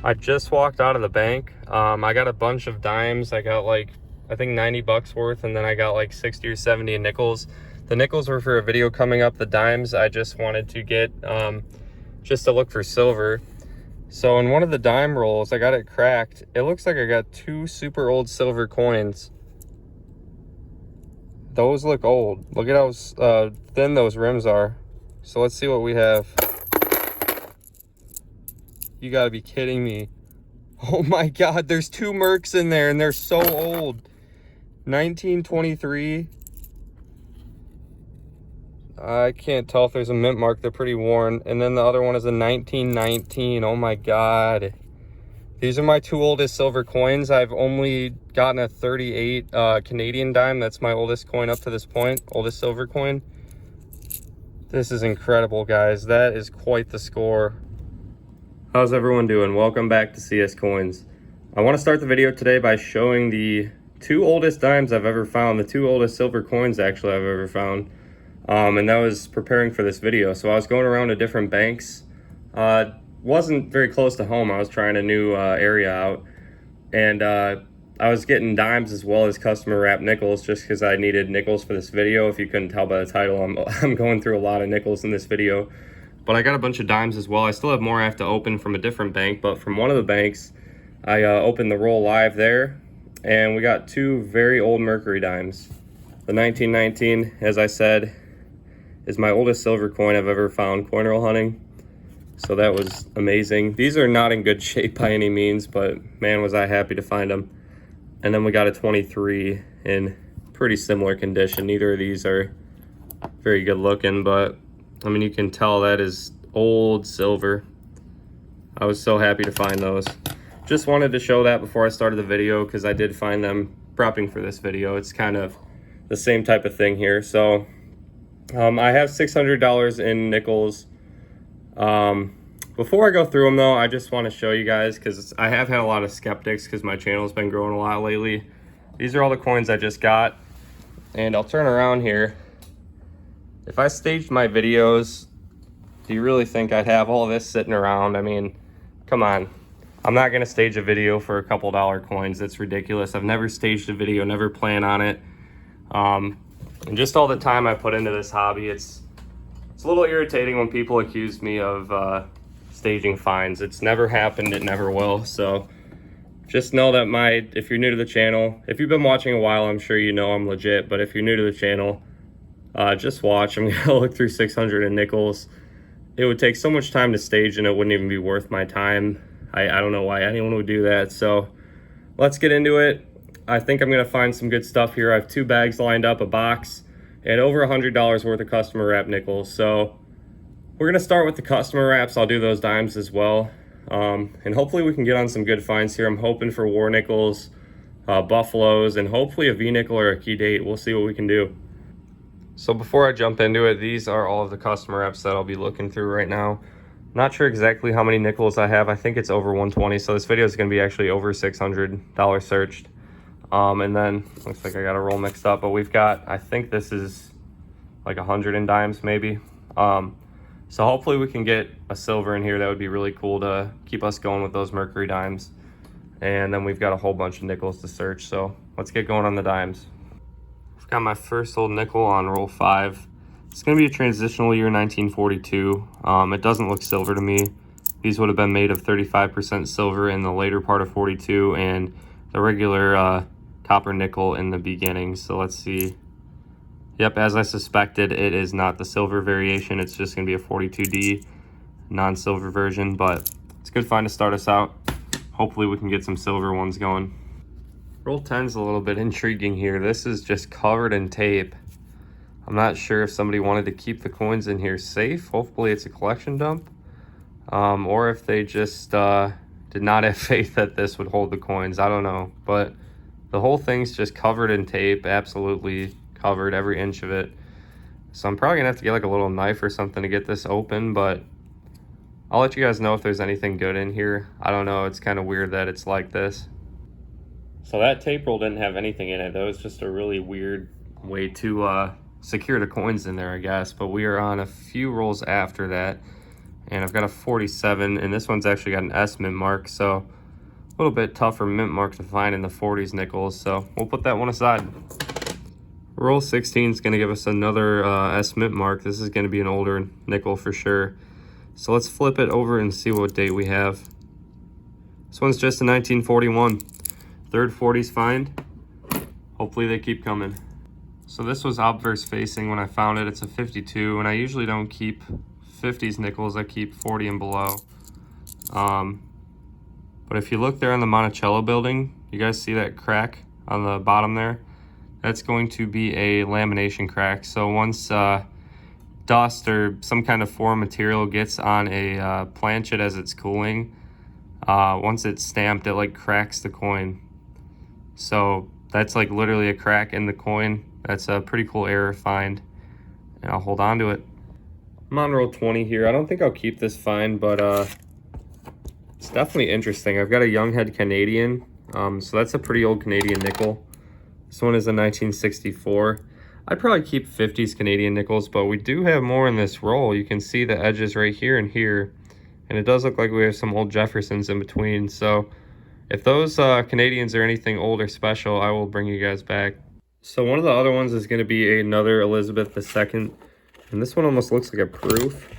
I just walked out of the bank. I got a bunch of dimes. I got like, I think 90 bucks worth, and then I got like 60 or 70 in nickels. The nickels were for a video coming up. The dimes I just wanted to get just to look for silver. So in one of the dime rolls, I got it cracked. It looks like I got two super old silver coins. Those look old. Look at how thin those rims are. So let's see what we have. You gotta be kidding me. Oh my God, there's two Mercs in there and they're so old. 1923. I can't tell if there's a mint mark. They're pretty worn. And then the other one is a 1919. Oh my God. These are my two oldest silver coins. I've only gotten a 38 Canadian dime. That's my oldest coin up to this point. Oldest silver coin. This is incredible, guys. That is quite the score. How's everyone doing? Welcome back to CS Coins. I want to start the video today by showing the two oldest dimes I've ever found. The two oldest silver coins actually I've ever found. And that was preparing for this video. So I was going around to different banks. Wasn't very close to home. I was trying a new area out. And I was getting dimes as well as customer wrap nickels just because I needed nickels for this video. If you couldn't tell by the title, I'm going through a lot of nickels in this video. But I got a bunch of dimes as well. I still have more I have to open from a different bank, but from one of the banks, I opened the roll live there, and we got two very old mercury dimes. The 1919, as I said, is my oldest silver coin I've ever found coin roll hunting. So that was amazing. These are not in good shape by any means, but man, was I happy to find them. And then we got a 23 in pretty similar condition. Neither of these are very good looking, but I mean, you can tell that is old silver. I was so happy to find those. Just wanted to show that before I started the video because I did find them prepping for this video. It's kind of the same type of thing here. So I have $600 in nickels. Before I go through them though, I just want to show you guys because I have had a lot of skeptics because my channel's been growing a lot lately. These are all the coins I just got. And I'll turn around here. If I staged my videos, do you really think I'd have all this sitting around? I mean, come on. I'm not going to stage a video for a couple dollar coins. That's ridiculous. I've never staged a video, never plan on it. And just all the time I put into this hobby, it's a little irritating when people accuse me of staging finds. It's never happened. It never will. So just know that if you're new to the channel, if you've been watching a while, I'm sure you know I'm legit. But if you're new to the channel, just watch. I'm gonna look through 600 in nickels. It would take so much time to stage and it wouldn't even be worth my time. I don't know why anyone would do that. So let's get into it. I think I'm gonna find some good stuff here. I have two bags lined up, a box, and over $100 worth of customer wrap nickels. So we're gonna start with the customer wraps. I'll do those dimes as well. And hopefully we can get on some good finds here. I'm hoping for war nickels, buffaloes, and hopefully a V nickel or a key date. We'll see what we can do. So before I jump into it, these are all of the customer reps that I'll be looking through right now. Not sure exactly how many nickels I have. I think it's over 120, so this video is going to be actually over $600 searched. And then, looks like I got a roll mixed up, but we've got, I think this is like 100 in dimes maybe. So hopefully we can get a silver in here. That would be really cool to keep us going with those mercury dimes. And then we've got a whole bunch of nickels to search, so let's get going on the dimes. Got my first old nickel on roll 5. It's going to be a transitional year 1942. It doesn't look silver to me. These would have been made of 35% silver in the later part of 42 and the regular copper nickel in the beginning. So let's see. Yep, as I suspected, it is not the silver variation. It's just going to be a 42D non-silver version, but it's a good find to start us out. Hopefully we can get some silver ones going. Roll 10's a little bit intriguing here. This is just covered in tape. I'm not sure if somebody wanted to keep the coins in here safe. Hopefully it's a collection dump. Or if they just did not have faith that this would hold the coins. I don't know. But the whole thing's just covered in tape. Absolutely covered, every inch of it. So I'm probably going to have to get like a little knife or something to get this open. But I'll let you guys know if there's anything good in here. I don't know. It's kind of weird that it's like this. So that tape roll didn't have anything in it. That was just a really weird way to secure the coins in there, I guess. But we are on a few rolls after that. And I've got a 47, and this one's actually got an S mint mark, so a little bit tougher mint mark to find in the 40s nickels, so we'll put that one aside. Roll 16 is going to give us another S mint mark. This is going to be an older nickel for sure. So let's flip it over and see what date we have. This one's just a 1941. Third 40s find. Hopefully they keep coming. So this was obverse facing when I found it. It's a 52, and I usually don't keep 50s nickels. I keep 40 and below. But if you look there on the Monticello building, you guys see that crack on the bottom there? That's going to be a lamination crack. So once dust or some kind of foreign material gets on a planchet as it's cooling, once it's stamped, it like cracks the coin. So that's like literally a crack in the coin. That's a pretty cool error find, and I'll hold on to it. I'm on roll 20 here. I don't think I'll keep this find, but it's definitely interesting. I've got a Younghead Canadian, so that's a pretty old Canadian nickel. This one is a 1964. I'd probably keep 50s Canadian nickels, but we do have more in this roll. You can see the edges right here and here, and it does look like we have some old Jeffersons in between. So if those Canadians are anything old or special, I will bring you guys back. So one of the other ones is going to be another Elizabeth II, and this one almost looks like a proof.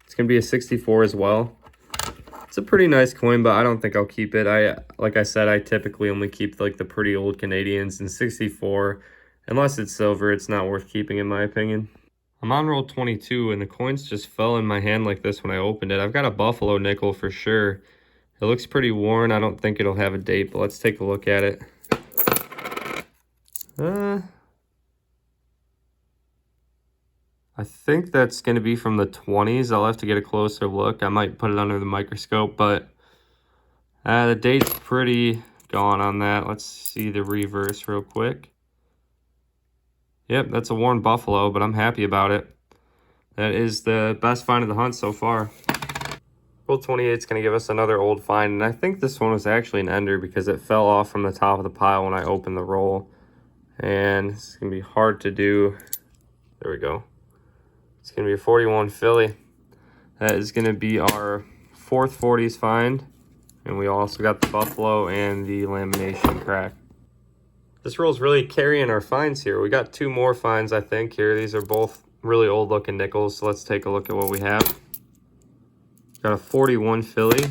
It's going to be a 64 as well. It's a pretty nice coin, but I don't think I'll keep it. Like I said, I typically only keep like the pretty old Canadians, and 64, unless it's silver, it's not worth keeping in my opinion. I'm on roll 22, and the coins just fell in my hand like this when I opened it. I've got a Buffalo nickel for sure. It looks pretty worn. I don't think it'll have a date, but let's take a look at it. I think that's going to be from the 20s. I'll have to get a closer look. I might put it under the microscope, but the date's pretty gone on that. Let's see the reverse real quick. Yep, that's a worn Buffalo, but I'm happy about it. That is the best find of the hunt so far. Roll 28 is going to give us another old find, and I think this one was actually an ender because it fell off from the top of the pile when I opened the roll. And it's going to be hard to do. There we go. It's going to be a 41 Philly. That is going to be our fourth 40s find. And we also got the Buffalo and the lamination crack. This roll's really carrying our finds here. We got two more finds, I think, here. These are both really old looking nickels. So let's take a look at what we have. Got a 41 Philly.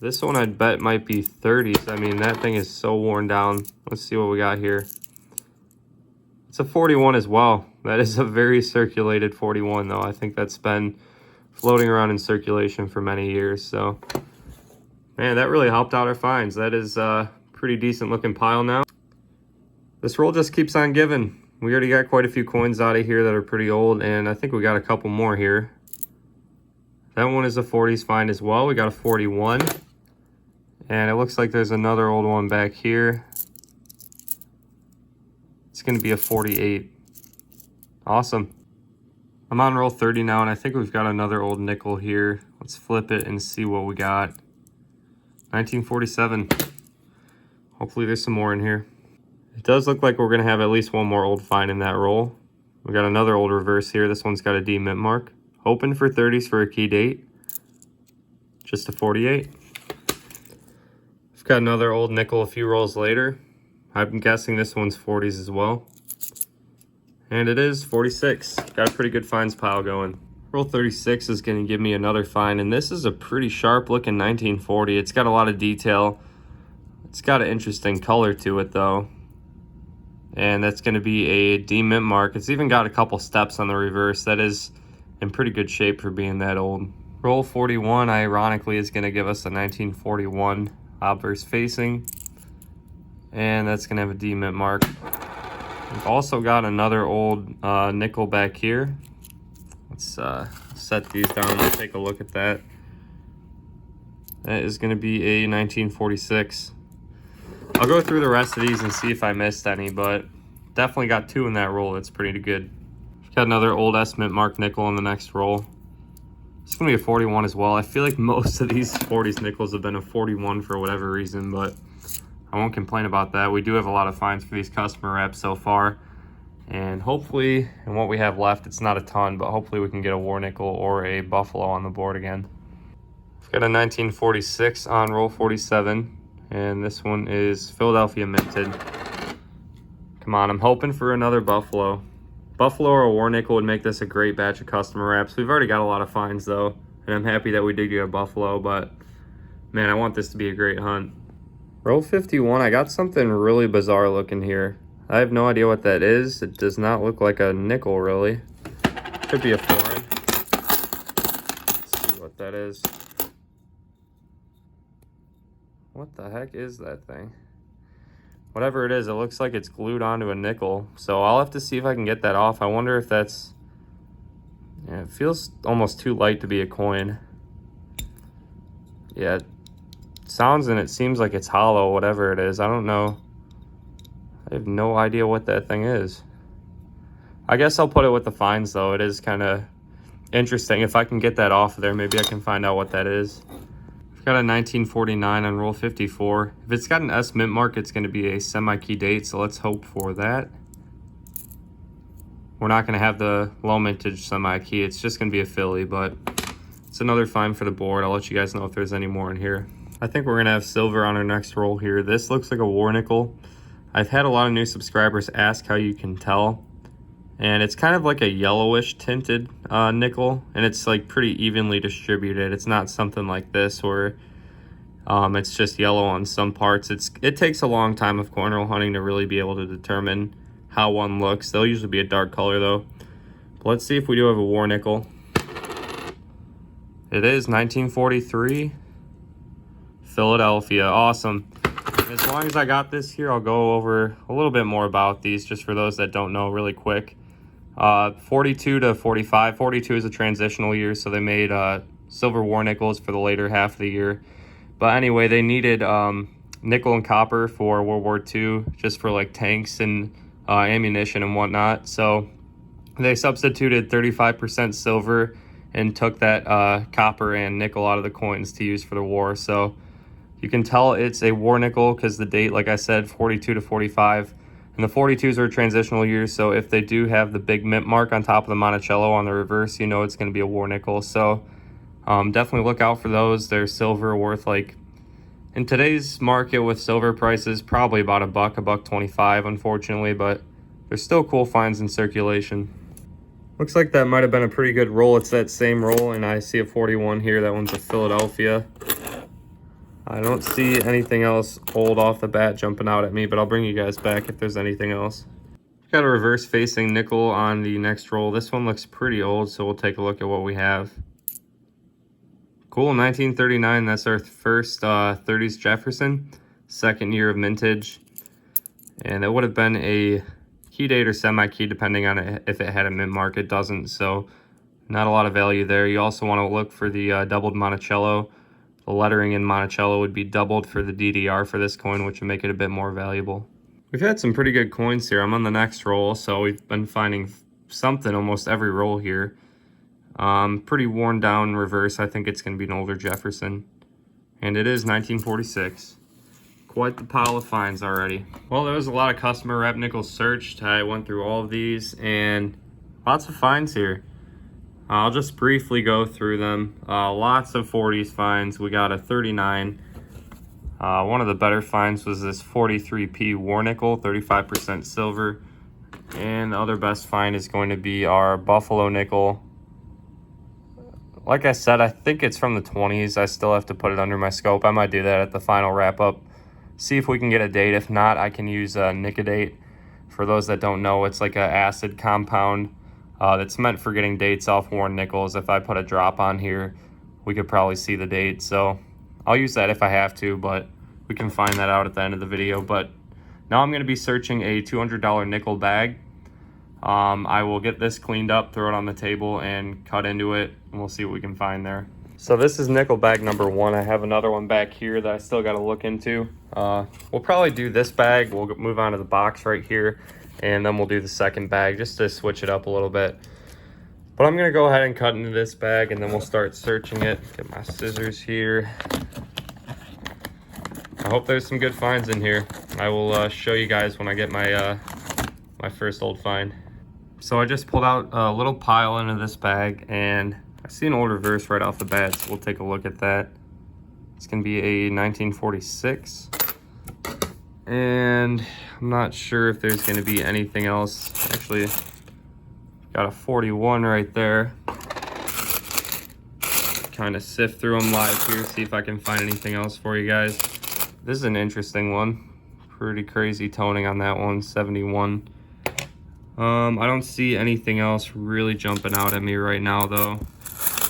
This one I'd bet might be 30s. I mean, that thing is so worn down. Let's see what we got here. It's a 41 as well. That is a very circulated 41, though. I think that's been floating around in circulation for many years. So, man, that really helped out our finds. That is a pretty decent looking pile now. This roll just keeps on giving. We already got quite a few coins out of here that are pretty old, and I think we got a couple more here. That one is a 40s find as well. We got a 41. And it looks like there's another old one back here. It's going to be a 48. Awesome. I'm on roll 30 now, and I think we've got another old nickel here. Let's flip it and see what we got. 1947. Hopefully there's some more in here. It does look like we're going to have at least one more old find in that roll. We got another old reverse here. This one's got a D mint mark. Hoping for 30s for a key date. Just a 48. Got another old nickel a few rolls later. I'm guessing this one's 40s as well. And it is 46. Got a pretty good finds pile going. Roll 36 is going to give me another find, and this is a pretty sharp looking 1940. It's got a lot of detail. It's got an interesting color to it though. And that's going to be a D mint mark. It's even got a couple steps on the reverse. That is in pretty good shape for being that old. Roll 41, ironically, is going to give us a 1941. Obverse facing, and that's gonna have a D mint mark. We've also got another old nickel back here. Let's set these down and take a look at that. That is gonna be a 1946. I'll go through the rest of these and see if I missed any, but definitely got two in that roll. That's pretty good. Got another old S mint mark nickel in the next roll. It's going to be a 41 as well. I feel like most of these 40s nickels have been a 41 for whatever reason, but I won't complain about that. We do have a lot of finds for these customer reps so far. And hopefully, in what we have left, it's not a ton, but hopefully we can get a war nickel or a buffalo on the board again. We've got a 1946 on roll 47, and this one is Philadelphia minted. Come on, I'm hoping for another buffalo. Buffalo or a war nickel would make this a great batch of customer wraps. We've already got a lot of finds though, and I'm happy that we did get a buffalo, but man, I want this to be a great hunt. Roll 51, I got something really bizarre looking here. I have no idea what that is. It does not look like a nickel really. Could be a foreign. Let's see what that is. What the heck is that thing? Whatever it is, it looks like it's glued onto a nickel. So I'll have to see if I can get that off. I wonder if that's... Yeah, it feels almost too light to be a coin. Yeah, it sounds and it seems like it's hollow, whatever it is. I don't know. I have no idea what that thing is. I guess I'll put it with the finds though. It is kind of interesting. If I can get that off of there, maybe I can find out what that is. I've got a 1949 on roll 54. If it's got an S mint mark, it's going to be a semi-key date, so let's hope for that. We're not going to have the low mintage semi-key. It's just going to be a Philly, but it's another find for the board. I'll let you guys know if there's any more in here. I think we're going to have silver on our next roll here. This looks like a war nickel. I've had a lot of new subscribers ask how you can tell. And it's kind of like a yellowish tinted nickel, and it's like pretty evenly distributed. It's not something like this where it's just yellow on some parts. It takes a long time of cornrow hunting to really be able to determine how one looks. They'll usually be a dark color though. But let's see if we do have a war nickel. It is 1943 Philadelphia. Awesome. As long as I got this here, I'll go over a little bit more about these just for those that don't know really quick. 42 to 45. 42 is a transitional year, so they made silver war nickels for the later half of the year. But anyway, they needed nickel and copper for World War II, just for like tanks and ammunition and whatnot. So they substituted 35% silver and took that copper and nickel out of the coins to use for the war. So you can tell it's a war nickel because the date, like I said, 42 to 45. And the 42s are transitional years, so if they do have the big mint mark on top of the Monticello on the reverse, you know it's going to be a war nickel. So definitely look out for those. They're silver worth, like, in today's market with silver prices, probably about $1.25, unfortunately, but there's still cool finds in circulation. Looks like that might have been a pretty good roll. It's that same roll, and I see a 41 here. That one's a Philadelphia. I don't see anything else old off the bat jumping out at me, but I'll bring you guys back if there's anything else. Got a reverse facing nickel on the next roll. This one looks pretty old, so we'll take a look at what we have. Cool, 1939. That's our first 30s Jefferson, second year of mintage. And it would have been a key date or semi-key depending on if it had a mint mark. It doesn't, so not a lot of value there. You also want to look for the doubled Monticello. The lettering in Monticello would be doubled for the DDR for this coin, which would make it a bit more valuable. We've had some pretty good coins here. I'm on the next roll, so we've been finding something almost every roll here. Pretty worn down reverse. I think it's going to be an older Jefferson. And it is 1946. Quite the pile of finds already. Well, there was a lot of customer rep nickels searched. I went through all of these and lots of finds here. I'll just briefly go through them. Lots of 40s finds. We got a 39. One of the better finds was this 43P war nickel, 35% silver. And the other best find is going to be our buffalo nickel. Like I said, I think it's from the 20s. I still have to put it under my scope. I might do that at the final wrap up. See if we can get a date. If not, I can use Nicodate. For those that don't know, it's like an acid compound that's meant for getting dates off worn nickels. If I put a drop on here, we could probably see the date. So I'll use that if I have to, but we can find that out at the end of the video. But now I'm going to be searching a $200 nickel bag. I will get this cleaned up, throw it on the table, and cut into it, and we'll see what we can find there. So this is nickel bag number 1. I have another one back here that I still got to look into. We'll probably do this bag. We'll move on to the box right here, and then we'll do the second bag just to switch it up a little bit. But I'm going to go ahead and cut into this bag, and then we'll start searching it. Get my scissors here. I hope there's some good finds in here. I will show you guys when I get my my first old find. So I just pulled out a little pile into this bag, and I see an old reverse right off the bat, so we'll take a look at that. It's gonna be a 1946. And I'm not sure if there's gonna be anything else. Actually, got a 41 right there. Kind of sift through them live here, see if I can find anything else for you guys. This is an interesting one. Pretty crazy toning on that one, 71. I don't see anything else really jumping out at me right now though.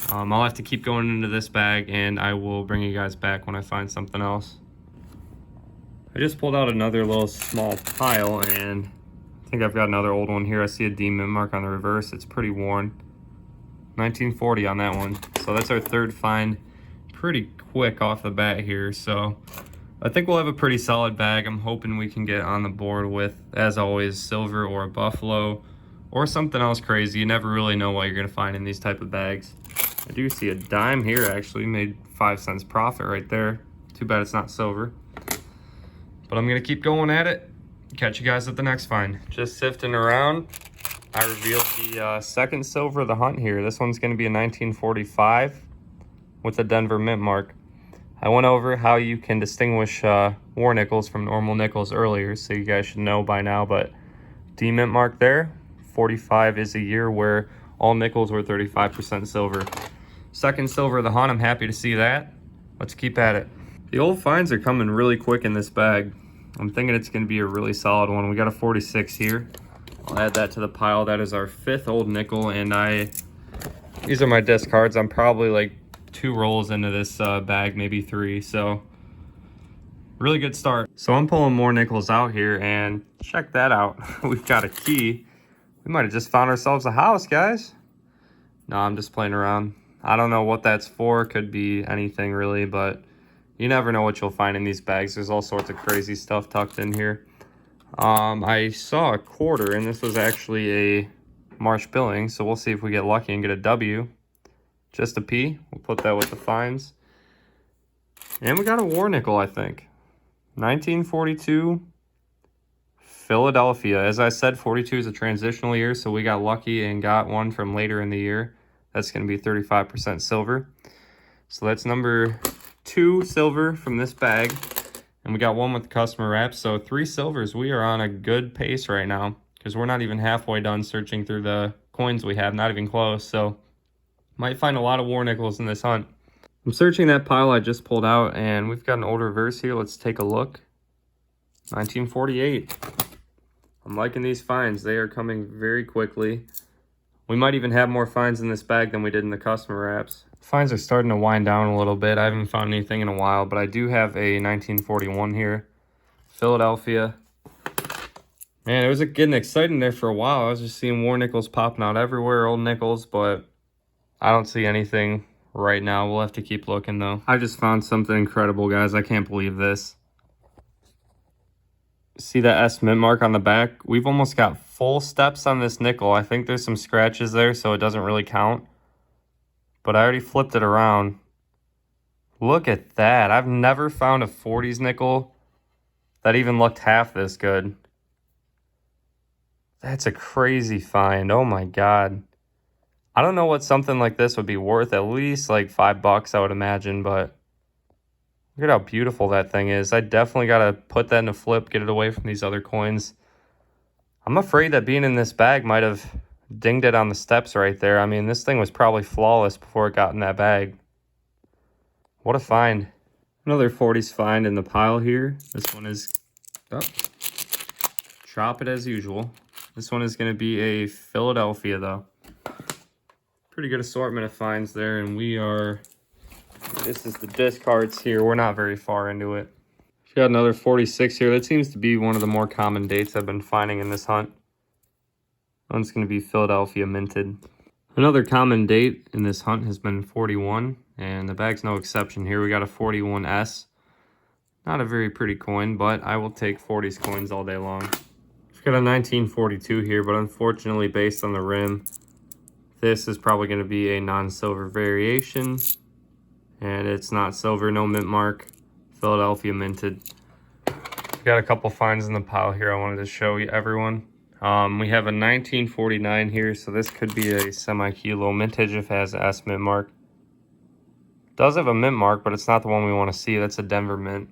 I'll have to keep going into this bag, and I will bring you guys back when I find something else. I just pulled out another little small pile, and I think I've got another old one here. I see a D mint mark on the reverse. It's pretty worn. 1940 on that one. So that's our third find. Pretty quick off the bat here. So I think we'll have a pretty solid bag. I'm hoping we can get on the board with, as always, silver or a buffalo or something else crazy. You never really know what you're gonna find in these type of bags. I do see a dime here, actually. Made 5 cents profit right there. Too bad it's not silver. But I'm gonna keep going at it. Catch you guys at the next find. Just sifting around. I revealed the second silver of the hunt here. This one's gonna be a 1945 with a Denver mint mark. I went over how you can distinguish war nickels from normal nickels earlier, so you guys should know by now, but D mint mark there. 45 is a year where all nickels were 35% silver. Second silver of the hunt, I'm happy to see that. Let's keep at it. The old finds are coming really quick in this bag. I'm thinking it's gonna be a really solid one. We got a 46 here. I'll add that to the pile. That is our 5th old nickel, and these are my discards. I'm probably like 2 rolls into this bag, maybe 3, so really good start. So I'm pulling more nickels out here, and check that out. We've got a key. We might have just found ourselves a house, guys. No, I'm just playing around. I don't know what that's for. Could be anything really, but you never know what you'll find in these bags. There's all sorts of crazy stuff tucked in here. I saw a quarter, and this was actually a March billing, so we'll see if we get lucky and get a W. Just a P. We'll put that with the fines. And we got a war nickel, I think. 1942 Philadelphia. As I said, 42 is a transitional year, so we got lucky and got one from later in the year. That's going to be 35% silver. So that's number 2 silver from this bag. And we got one with the customer wrap, so 3 silvers. We are on a good pace right now because we're not even halfway done searching through the coins we have, not even close. So might find a lot of war nickels in this hunt. I'm searching that pile I just pulled out, and we've got an old reverse here. Let's take a look. 1948. I'm liking these finds. They are coming very quickly. We might even have more finds in this bag than we did in the customer wraps. Finds are starting to wind down a little bit. I haven't found anything in a while, but I do have a 1941 here. Philadelphia. Man, it was getting exciting there for a while. I was just seeing war nickels popping out everywhere, old nickels, but I don't see anything right now. We'll have to keep looking though. I just found something incredible, guys. I can't believe this. See that S mint mark on the back? We've almost got full steps on this nickel. I think there's some scratches there, so it doesn't really count. But I already flipped it around. Look at that. I've never found a 40s nickel that even looked half this good. That's a crazy find. Oh my God. I don't know what something like this would be worth. At least like $5, I would imagine, but look at how beautiful that thing is. I definitely got to put that in a flip, get it away from these other coins. I'm afraid that being in this bag might have dinged it on the steps right there. I mean, this thing was probably flawless before it got in that bag. What a find. Another 40s find in the pile here. This one is, oh, chop it as usual. This one is going to be a Philadelphia though. Pretty good assortment of finds there, and this is the discards here. We're not very far into it. We've got another 46 here. That seems to be one of the more common dates I've been finding in this hunt. One's going to be Philadelphia minted. Another common date in this hunt has been 41, and the bag's no exception here. We got a 41S. Not a very pretty coin, but I will take 40s coins all day long. We've got a 1942 here, but unfortunately, based on the rim, this is probably going to be a non-silver variation. And it's not silver, no mint mark. Philadelphia minted. We've got a couple finds in the pile here I wanted to show you everyone. We have a 1949 here, so this could be a semi-kilo mintage if it has an S mint mark. Does have a mint mark, but it's not the one we want to see. That's a Denver mint.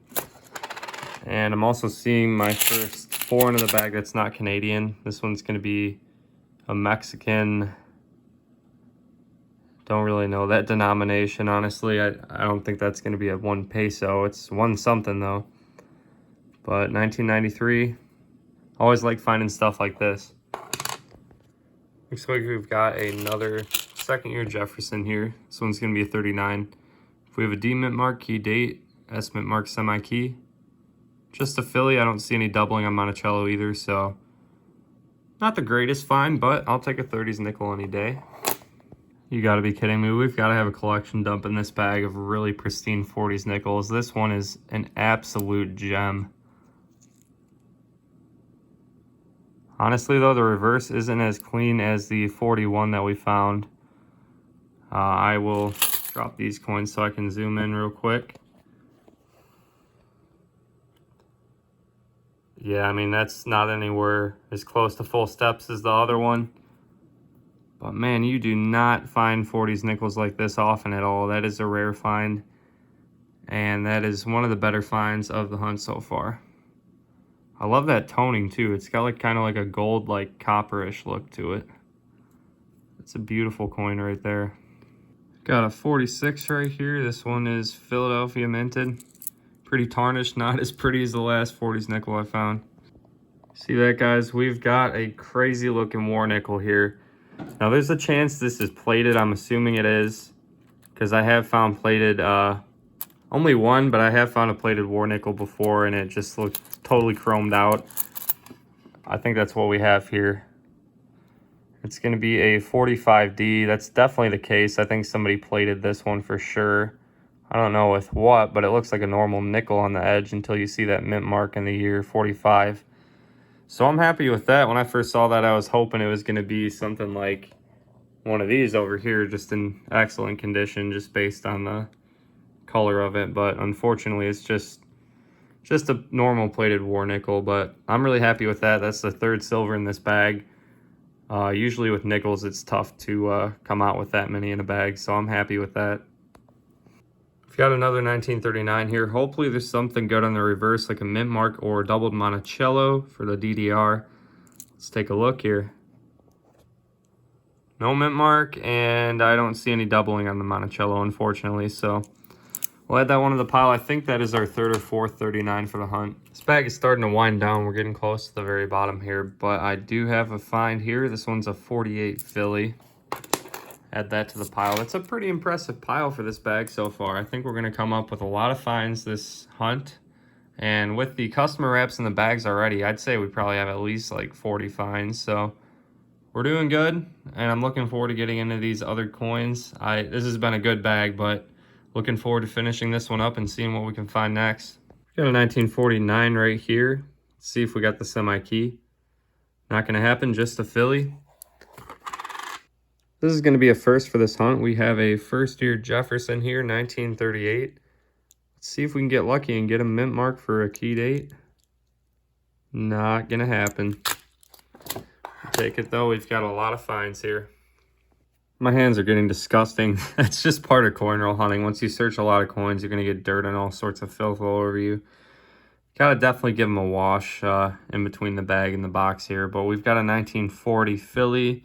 And I'm also seeing my first foreign in the bag that's not Canadian. This one's going to be a Mexican. Don't really know that denomination, honestly. I don't think that's going to be a 1 peso. It's 1 something, though. But 1993. Always like finding stuff like this. Looks like we've got another second-year Jefferson here. This one's going to be a 39. If we have a D mint mark, key date, S mint mark, semi-key. Just a Philly. I don't see any doubling on Monticello either, so not the greatest find, but I'll take a 30s nickel any day. You got to be kidding me. We've got to have a collection dump in this bag of really pristine 40s nickels. This one is an absolute gem. Honestly, though, the reverse isn't as clean as the 41 that we found. I will drop these coins so I can zoom in real quick. Yeah, I mean, that's not anywhere as close to full steps as the other one. But man, you do not find 40s nickels like this often at all. That is a rare find. And that is one of the better finds of the hunt so far. I love that toning too. It's got like kind of like a gold, like copperish look to it. It's a beautiful coin right there. Got a 46 right here. This one is Philadelphia minted. Pretty tarnished, not as pretty as the last 40s nickel I found. See that, guys? We've got a crazy looking war nickel here. Now there's a chance this is plated. I'm assuming it is, because I have found plated, only one, but I have found a plated war nickel before and it just looked totally chromed out. I think that's what we have here. It's going to be a 45D. That's definitely the case. I think somebody plated this one for sure. I don't know with what, but it looks like a normal nickel on the edge until you see that mint mark in the year 45. So I'm happy with that. When I first saw that, I was hoping it was going to be something like one of these over here, just in excellent condition, just based on the color of it. But unfortunately, it's just a normal plated war nickel. But I'm really happy with that. That's the third silver in this bag. Usually with nickels, it's tough to come out with that many in a bag, so I'm happy with that. We've got another 1939 here. Hopefully there's something good on the reverse, like a mint mark or doubled Monticello for the DDR. Let's take a look here. No mint mark, and I don't see any doubling on the Monticello, unfortunately, so we'll add that one to the pile. I think that is our third or fourth 39 for the hunt. This bag is starting to wind down. We're getting close to the very bottom here, but I do have a find here. This one's a 48 Philly. Add that to the pile. That's a pretty impressive pile for this bag so far. I think we're going to come up with a lot of finds this hunt. And with the customer wraps in the bags already, I'd say we probably have at least like 40 finds. So we're doing good, and I'm looking forward to getting into these other coins. This has been a good bag, but looking forward to finishing this one up and seeing what we can find next. Got a 1949 right here. Let's see if we got the semi-key. Not going to happen, just a Philly. This is going to be a first for this hunt. We have a first-year Jefferson here, 1938. Let's see if we can get lucky and get a mint mark for a key date. Not going to happen. Take it, though. We've got a lot of finds here. My hands are getting disgusting. That's just part of coin roll hunting. Once you search a lot of coins, you're going to get dirt and all sorts of filth all over you. Got to definitely give them a wash in between the bag and the box here. But we've got a 1940 Philly.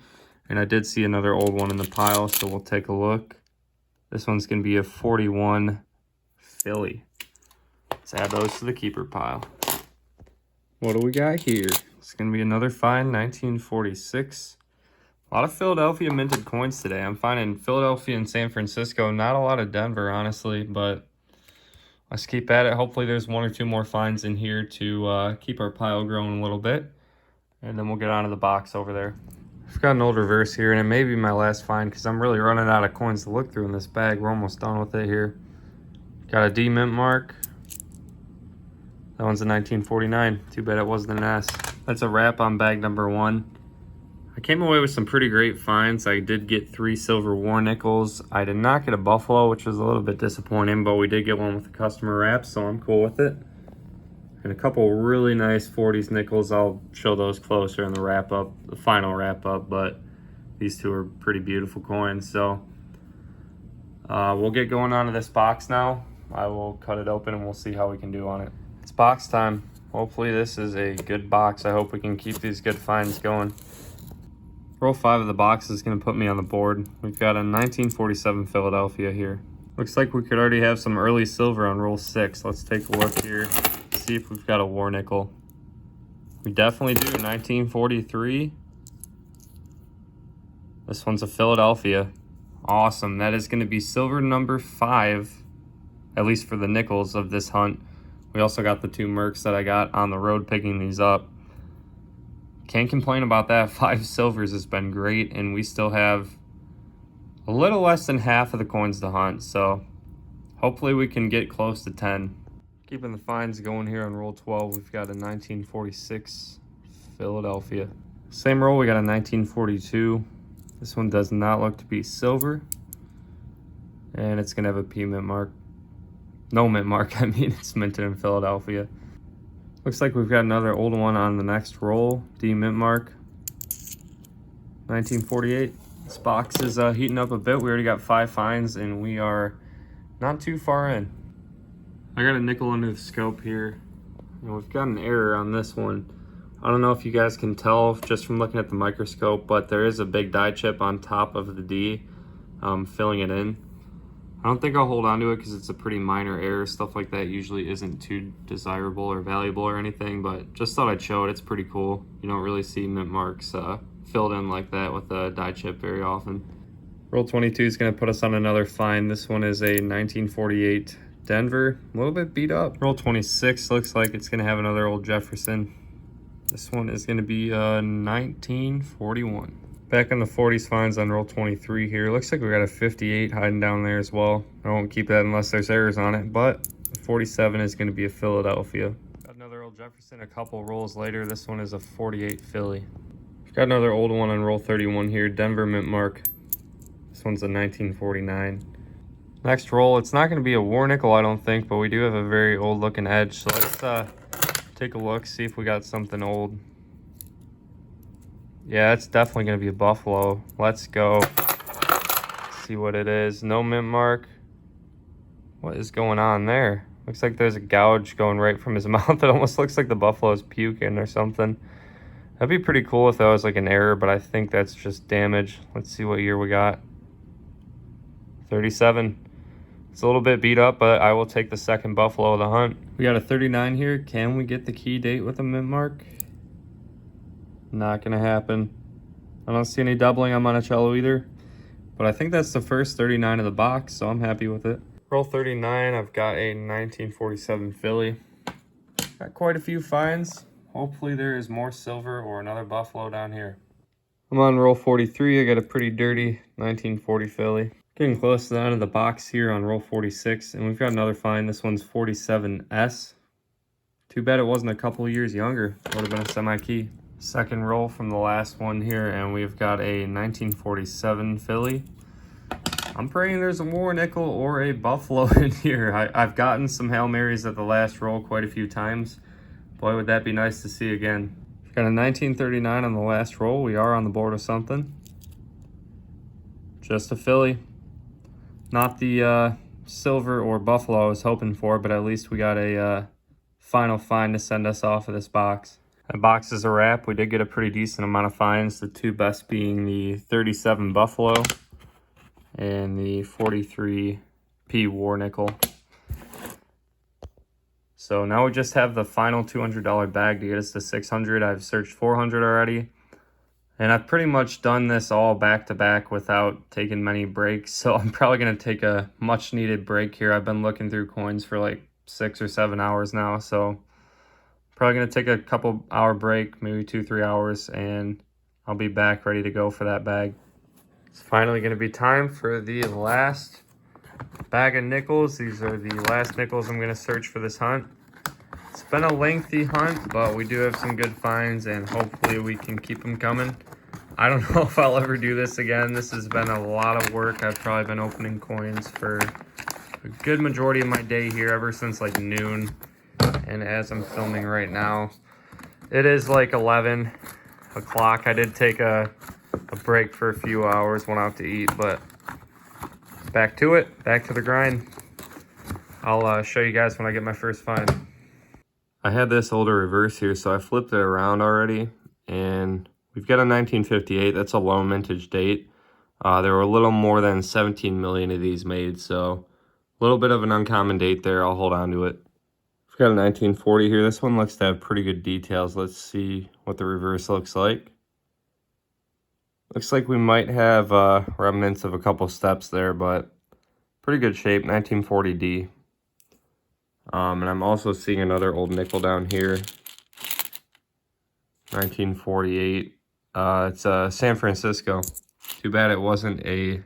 And I did see another old one in the pile, so we'll take a look. This one's going to be a 41 Philly. Let's add those to the keeper pile. What do we got here? It's going to be another find, 1946. A lot of Philadelphia minted coins today. I'm finding Philadelphia and San Francisco, not a lot of Denver, honestly, but let's keep at it. Hopefully there's one or two more finds in here to keep our pile growing a little bit, and then we'll get onto the box over there. I've got an old reverse here, and it may be my last find because I'm really running out of coins to look through in this bag. We're almost done with it here. Got a D mint mark. That one's a 1949. Too bad it wasn't an S. That's a wrap on bag number 1. I came away with some pretty great finds. I did get 3 silver war nickels. I did not get a buffalo, which was a little bit disappointing, but we did get one with the customer wrap, so I'm cool with it. and a couple really nice 40s nickels. I'll show those closer in the wrap up, the final wrap up, but these two are pretty beautiful coins. So we'll get going on to this box now. I will cut it open and we'll see how we can do on it. It's box time. Hopefully this is a good box. I hope we can keep these good finds going. Roll 5 of the box is going to put me on the board. We've got a 1947 Philadelphia here. Looks like we could already have some early silver on roll 6. Let's take a look here, see if we've got a war nickel. We definitely do. 1943. This one's a Philadelphia. Awesome. That is going to be silver number 5, at least for the nickels of this hunt. We also got the 2 mercs that I got on the road picking these up. Can't complain about that. 5 silvers has been great, and we still have a little less than half of the coins to hunt, so hopefully we can get close to 10. Keeping the finds going here on roll 12, we've got a 1946 Philadelphia. Same roll, we got a 1942. This one does not look to be silver, and it's gonna have a P mint mark. No mint mark, I mean, it's minted in Philadelphia. Looks like we've got another old one on the next roll, D mint mark, 1948. This box is heating up a bit. We already got 5 finds and we are not too far in. I got a nickel under the scope here, and we've got an error on this one. I don't know if you guys can tell just from looking at the microscope, but there is a big die chip on top of the D, filling it in. I don't think I'll hold on to it because it's a pretty minor error. Stuff like that usually isn't too desirable or valuable or anything, but just thought I'd show it. It's pretty cool. You don't really see mint marks filled in like that with a die chip very often. Roll 22 is going to put us on another find. This one is a 1948 Denver, a little bit beat up. Roll 26 looks like it's going to have another old Jefferson. This one is going to be 1941. Back in the 40s finds on roll 23 here. Looks like we got a 58 hiding down there as well. I won't keep that unless there's errors on it, but the 47 is going to be a Philadelphia. Got another old Jefferson a couple rolls later. This one is a 48 Philly. We've got another old one on roll 31 here, Denver mint mark. This one's a 1949. Next roll, it's not going to be a war nickel, I don't think, but we do have a very old looking edge. So let's take a look, see if we got something old. Yeah, it's definitely going to be a buffalo. Let's go. See what it is. No mint mark. What is going on there? Looks like there's a gouge going right from his mouth. It almost looks like the buffalo's puking or something. That'd be pretty cool if that was like an error, but I think that's just damage. Let's see what year we got. 37. It's a little bit beat up, but I will take the second buffalo of the hunt. We got a 39 here. Can we get the key date with a mint mark? Not gonna happen. I don't see any doubling on Monticello either, but I think that's the first 39 of the box, so I'm happy with it. Roll 39, I've got a 1947 Philly. Got quite a few finds. Hopefully there is more silver or another buffalo down here. I'm on roll 43. I got a pretty dirty 1940 Philly. Getting close to the end of the box here on roll 46, and we've got another find. This one's 47S. Too bad it wasn't a couple years younger. Would have been a semi-key. Second roll from the last one here, and we've got a 1947 Philly. I'm praying there's a war nickel or a buffalo in here. I've gotten some Hail Marys at the last roll quite a few times. Boy, would that be nice to see again. We've got a 1939 on the last roll. We are on the board with something. Just a Philly. Not the silver or buffalo I was hoping for, but at least we got a final find to send us off of this box. That box is a wrap. We did get a pretty decent amount of finds, the 2 best being the 37 Buffalo and the 43 P War Nickel. So now we just have the final $200 bag to get us to 600. I've searched 400 already, and I've pretty much done this all back to back without taking many breaks. So I'm probably going to take a much needed break here. I've been looking through coins for like 6 or 7 hours now, so probably going to take a couple hour break, maybe 2-3 hours, and I'll be back ready to go for that bag. It's finally going to be time for the last bag of nickels. These are the last nickels I'm going to search for this hunt. It's been a lengthy hunt, but we do have some good finds, and hopefully we can keep them coming. I don't know if I'll ever do this again. This has been a lot of work. I've probably been opening coins for a good majority of my day here, ever since like noon. And as I'm filming right now, it is like 11 o'clock. I did take a break for a few hours, went out to eat, but back to it, back to the grind. I'll show you guys when I get my first find. I had this older reverse here, so I flipped it around already, and we've got a 1958. That's a low mintage date. There were a little more than 17 million of these made, so a little bit of an uncommon date there. I'll hold on to it. We've got a 1940 here. This one looks to have pretty good details. Let's see what the reverse looks like. Looks like we might have remnants of a couple steps there, but pretty good shape, 1940D. And I'm also seeing another old nickel down here, 1948. It's San Francisco. Too bad it wasn't a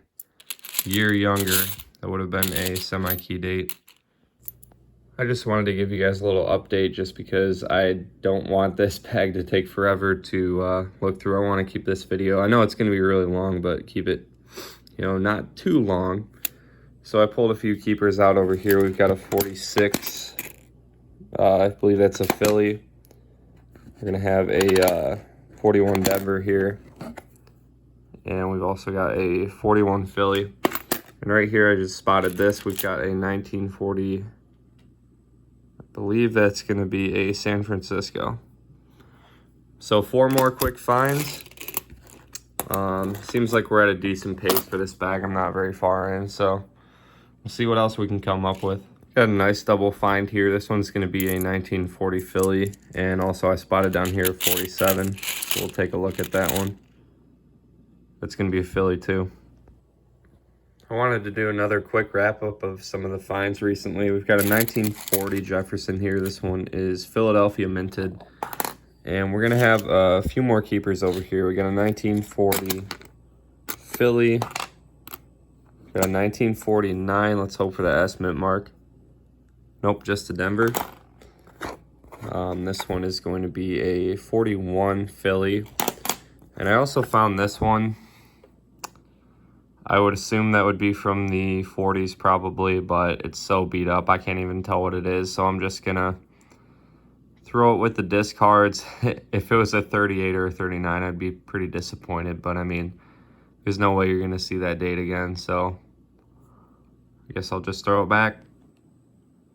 year younger. That would have been a semi-key date. I just wanted to give you guys a little update just because I don't want this bag to take forever to look through. I want to keep this video, I know it's going to be really long, but keep it, you know, not too long. So I pulled a few keepers out over here. We've got a 46. I believe that's a Philly. We're going to have a 41 Denver here. And we've also got a 41 Philly. And right here I just spotted this. We've got a 1940. I believe that's going to be a San Francisco. So 4 more quick finds. Seems like we're at a decent pace for this bag. I'm not very far in, so we'll see what else we can come up with. Got a nice double find here. This one's going to be a 1940 Philly, and also I spotted down here a 47. So we'll take a look at that one. That's going to be a Philly too. I wanted to do another quick wrap up of some of the finds recently. We've got a 1940 Jefferson here. This one is Philadelphia minted. And we're going to have a few more keepers over here. We got a 1940 Philly. Got a 1949. Let's hope for the estimate mark. Nope, just a Denver. This one is going to be a 41 Philly. And I also found this one. I would assume that would be from the 40s probably, but it's so beat up I can't even tell what it is. So I'm just going to throw it with the discards. If it was a 38 or a 39, I'd be pretty disappointed. But I mean, there's no way you're going to see that date again. So I guess I'll just throw it back.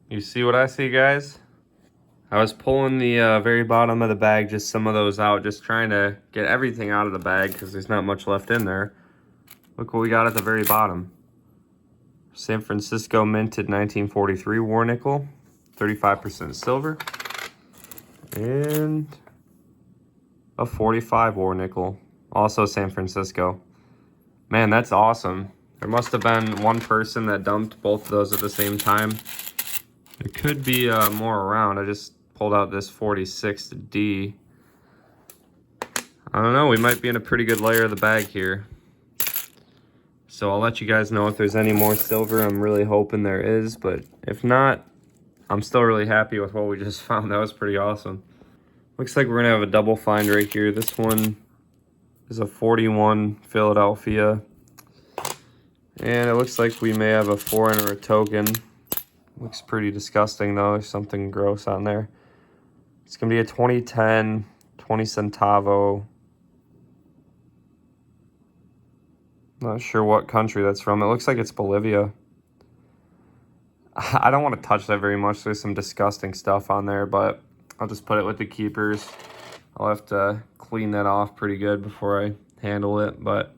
You see what I see, guys? I was pulling the very bottom of the bag, just some of those out, just trying to get everything out of the bag because there's not much left in there. Look what we got at the very bottom. San Francisco minted 1943 war nickel, 35% silver, and a 45 war nickel, also San Francisco. Man, that's awesome. There must have been one person that dumped both of those at the same time. There could be more around. I just pulled out this 46D. I don't know, we might be in a pretty good layer of the bag here. So I'll let you guys know if there's any more silver. I'm really hoping there is, but if not, I'm still really happy with what we just found. That was pretty awesome. Looks like we're gonna have a double find right here. This one is a 41 Philadelphia. And it looks like we may have a foreign or a token. Looks pretty disgusting though. There's something gross on there. It's gonna be a 2010 20 centavo. Not sure what country that's from. It looks like it's Bolivia. I don't want to touch that very much. There's some disgusting stuff on there, but I'll just put it with the keepers. I'll have to clean that off pretty good before I handle it, but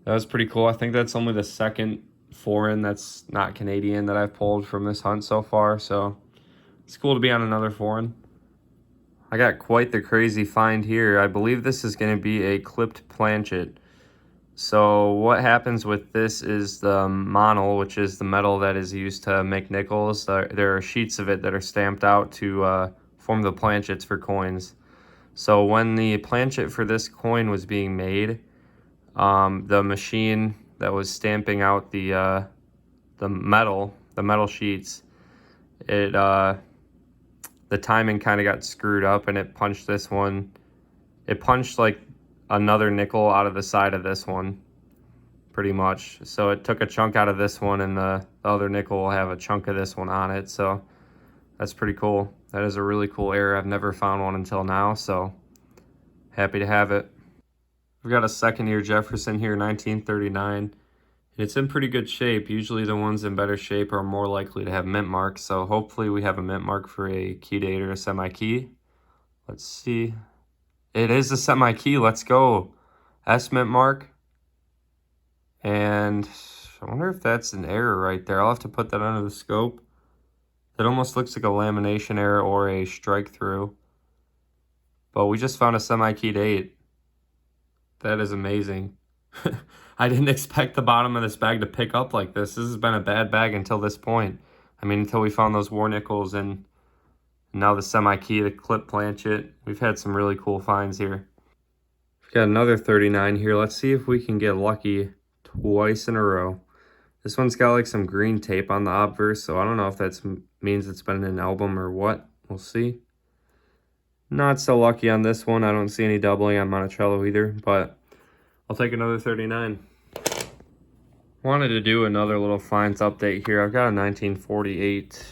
that was pretty cool. I think that's only the second foreign that's not Canadian that I've pulled from this hunt so far, so it's cool to be on another foreign. I got quite the crazy find here. I believe this is going to be a clipped planchet. So what happens with this is the monel, which is the metal that is used to make nickels. There are sheets of it that are stamped out to form the planchets for coins. So when the planchet for this coin was being made, the machine that was stamping out the metal sheets, the timing kind of got screwed up and it punched this one. It punched like another nickel out of the side of this one, pretty much. So it took a chunk out of this one, and the other nickel will have a chunk of this one on it. So that's pretty cool. That is a really cool error. I've never found one until now, so happy to have it. We've got a second year Jefferson here, 1939. It's in pretty good shape. Usually the ones in better shape are more likely to have mint marks, so hopefully we have a mint mark for a key date or a semi-key. Let's see. It is a semi-key. Let's go. S mint mark. And I wonder if that's an error right there. I'll have to put that under the scope. That almost looks like a lamination error or a strike through. But we just found a semi-keyed 8. That is amazing. I didn't expect the bottom of this bag to pick up like this. This has been a bad bag until this point. I mean, until we found those war nickels and now the semi-key, the clip planchet. We've had some really cool finds here. We've got another 39 here. Let's see if we can get lucky twice in a row. This one's got like some green tape on the obverse, so I don't know if that means it's been in an album or what. We'll see. Not so lucky on this one. I don't see any doubling on Monticello either, but I'll take another 39. Wanted to do another little finds update here. I've got a 1948.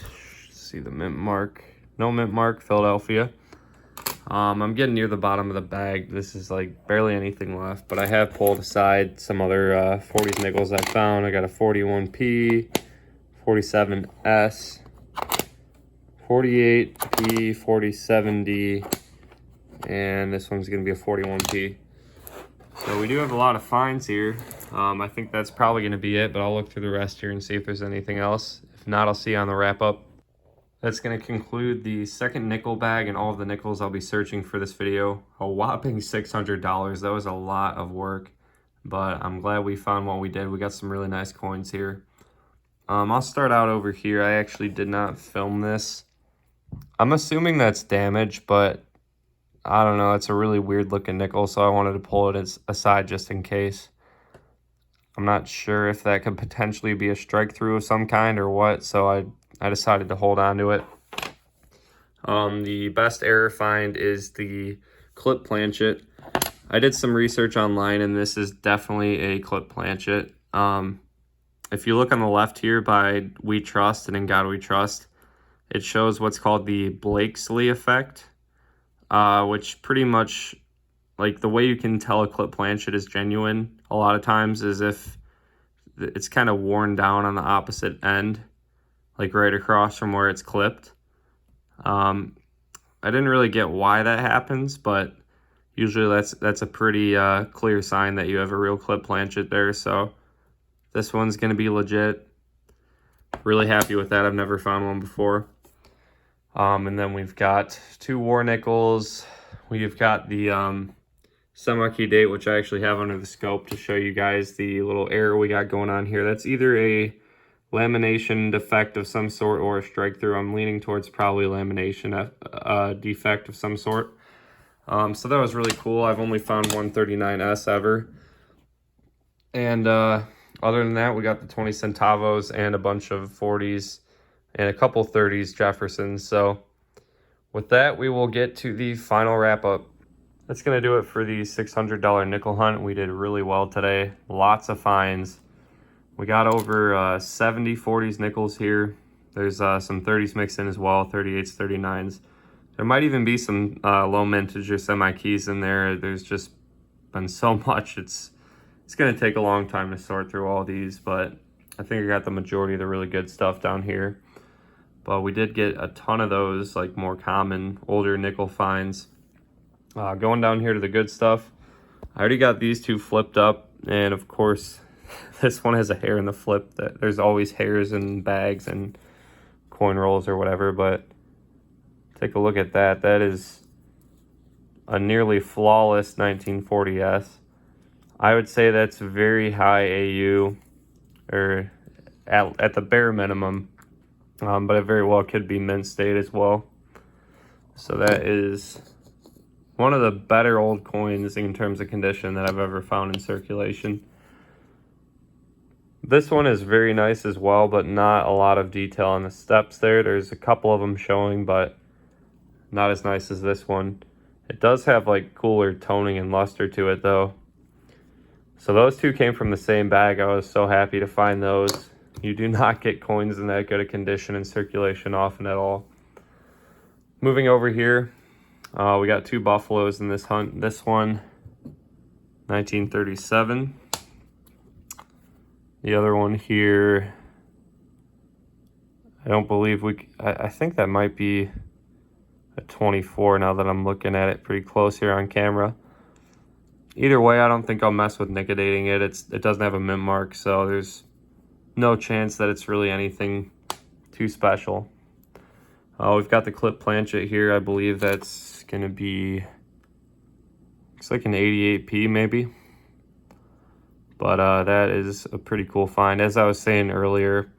See the mint mark. No mint mark, Philadelphia. I'm getting near the bottom of the bag. This is like barely anything left, but I have pulled aside some other 40s nickels I found. I got a 41P, 47S, 48P, 47D, and this one's gonna be a 41P. So we do have a lot of finds here. I think that's probably gonna be it, but I'll look through the rest here and see if there's anything else. If not, I'll see you on the wrap up. That's going to conclude the second nickel bag and all of the nickels I'll be searching for this video. A whopping $600. That was a lot of work, but I'm glad we found what we did. We got some really nice coins here. I'll start out over here. I actually did not film this. I'm assuming that's damaged, but I don't know. It's a really weird looking nickel, so I wanted to pull it aside just in case. I'm not sure if that could potentially be a strike through of some kind or what, so I decided to hold on to it. The best error find is the clip planchet. I did some research online, and this is definitely a clip planchet. If you look on the left here by We Trust and In God We Trust, it shows what's called the Blakesley effect, which pretty much, like, the way you can tell a clip planchet is genuine a lot of times is if it's kind of worn down on the opposite end, like right across from where it's clipped. I didn't really get why that happens, but usually that's a pretty clear sign that you have a real clip planchet there. So this one's going to be legit. Really happy with that. I've never found one before. And then we've got 2 war nickels. We've got the semi-key date, which I actually have under the scope to show you guys the little error we got going on here. That's either a lamination defect of some sort or a strike through. I'm leaning towards probably lamination defect of some sort. So that was really cool. I've only found 139S ever. And other than that, we got the 20 centavos and a bunch of 40s and a couple 30s Jeffersons. So with that, we will get to the final wrap up. That's going to do it for the $600 nickel hunt. We did really well today. Lots of finds. We got over 70 40s nickels here. There's some 30s mixed in as well, 38s, 39s. There might even be some low mintage or semi-keys in there. There's just been so much. It's going to take a long time to sort through all these, but I think I got the majority of the really good stuff down here. But we did get a ton of those, like more common, older nickel finds. Going down here to the good stuff, I already got these 2 flipped up, and of course, this one has a hair in the flip. There's always hairs in bags and coin rolls or whatever, but take a look at that. That is a nearly flawless 1940S. I would say that's very high AU, or at the bare minimum, but it very well could be mint state as well. So that is one of the better old coins in terms of condition that I've ever found in circulation. This one is very nice as well, but not a lot of detail on the steps there. There's a couple of them showing, but not as nice as this one. It does have like cooler toning and luster to it though. So those 2 came from the same bag. I was so happy to find those. You do not get coins in that good a condition in circulation often at all. Moving over here, we got 2 buffaloes in this hunt. This one, 1937. The other one here, I don't believe I think that might be a 24 now that I'm looking at it pretty close here on camera. Either way, I don't think I'll mess with nickodating it. It doesn't have a mint mark, so there's no chance that it's really anything too special. We've got the clip planchet here. I believe that's going to be, looks like an 88P maybe. But that is a pretty cool find. As I was saying earlier,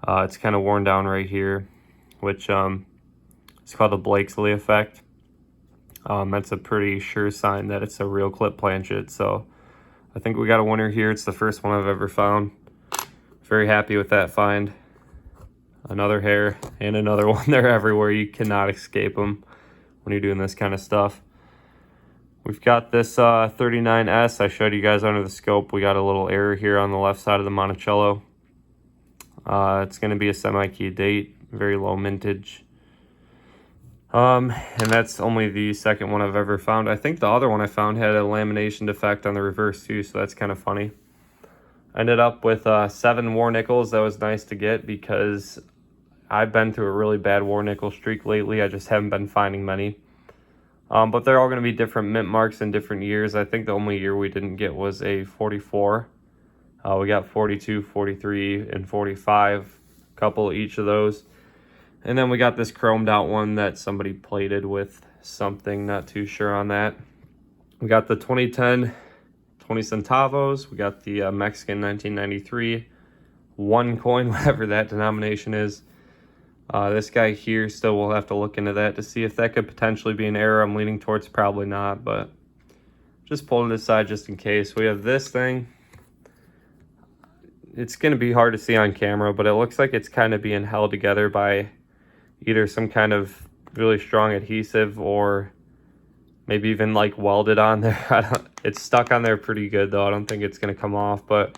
it's kind of worn down right here, which it's called the Blakesley effect. That's a pretty sure sign that it's a real clip planchet. So I think we got a winner here. It's the first one I've ever found. Very happy with that find. Another hair and another one. They're everywhere. You cannot escape them when you're doing this kind of stuff. We've got this 39S. I showed you guys under the scope. We got a little error here on the left side of the Monticello. It's going to be a semi-key date, very low mintage. And that's only the second one I've ever found. I think the other one I found had a lamination defect on the reverse too, so that's kind of funny. I ended up with 7 war nickels. That was nice to get because I've been through a really bad war nickel streak lately. I just haven't been finding many. But they're all going to be different mint marks in different years. I think the only year we didn't get was a 44. We got 42, 43, and 45, a couple each of those. And then we got this chromed out one that somebody plated with something, not too sure on that. We got the 2010 20 centavos. We got the Mexican 1993 1 coin, whatever that denomination is. This guy here, still we'll have to look into that to see if that could potentially be an error. I'm leaning towards probably not, but just pulled it aside just in case. We have this thing. It's going to be hard to see on camera, but it looks like it's kind of being held together by either some kind of really strong adhesive or maybe even like welded on there. It's stuck on there pretty good though. I don't think it's going to come off, but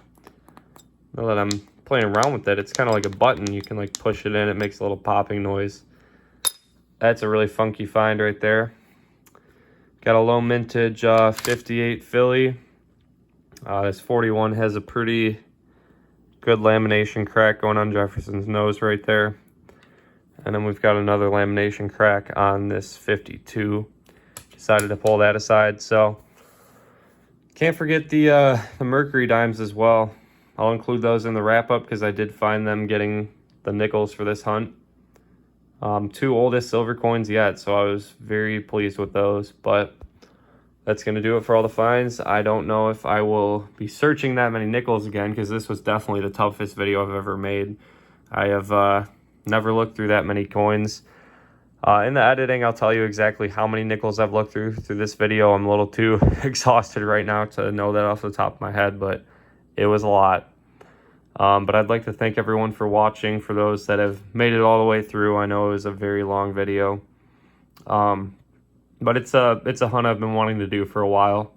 now that I'm playing around with it, it's kind of like a button. You can like push it in, it makes a little popping noise. That's a really funky find right there. Got a low mintage 58 Philly. This 41 has a pretty good lamination crack going on Jefferson's nose right there. And then we've got another lamination crack on this 52. Decided to pull that aside. So can't forget the mercury dimes as well. I'll include those in the wrap-up because I did find them getting the nickels for this hunt. 2 oldest silver coins yet, so I was very pleased with those. But that's going to do it for all the finds. I don't know if I will be searching that many nickels again because this was definitely the toughest video I've ever made. I have never looked through that many coins. In the editing, I'll tell you exactly how many nickels I've looked through this video. I'm a little too exhausted right now to know that off the top of my head, but it was a lot. But I'd like to thank everyone for watching. For those that have made it all the way through, I know it was a very long video. But it's a hunt I've been wanting to do for a while.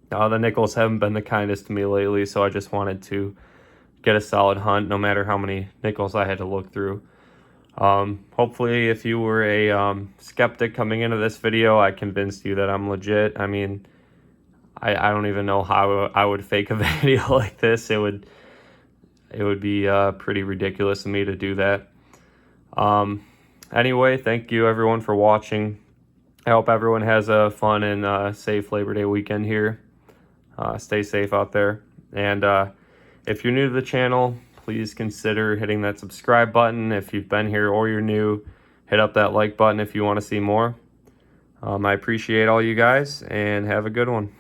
The nickels haven't been the kindest to me lately, so I just wanted to get a solid hunt no matter how many nickels I had to look through. Hopefully if you were a skeptic coming into this video, I convinced you that I'm legit. I mean, I don't even know how I would fake a video like this. It would be pretty ridiculous of me to do that. Anyway, thank you everyone for watching. I hope everyone has a fun and safe Labor Day weekend here. Stay safe out there. And if you're new to the channel, please consider hitting that subscribe button. If you've been here or you're new, hit up that like button if you want to see more. I appreciate all you guys, and have a good one.